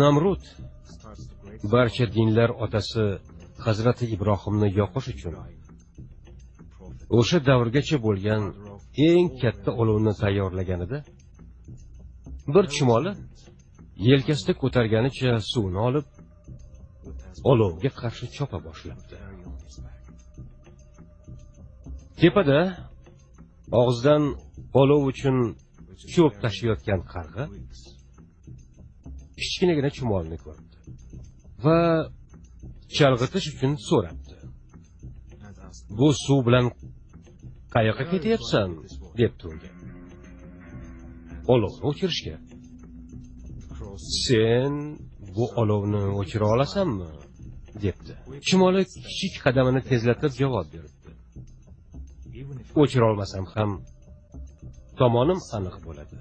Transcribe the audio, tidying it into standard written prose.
Namrud barcha dinlar otasi Hazrati Ibrohimni yoqish uchun o'sha davrgacha bo'lgan eng katta olovni tayyorlaganida bir chumoli yelkasida ko'targanicha suvni olib olovga qarshi chopa boshlabdi. Tepada og'zidan olov uchun cho'p tashiyotgan qarg'a kichkinagina chumolni ko'rdi va chalg'itish uchun so'rabdi. Bu suv bilan qayoqqa ketyapsan? Debdi unga. Olovni o'chirishga. Sen bu olovni o'chira olasanmi? Debdi. Chumoli kichik qadamini tezlatib javob berdi. O'chira olmasam ham tomonim aniq bo'ladi.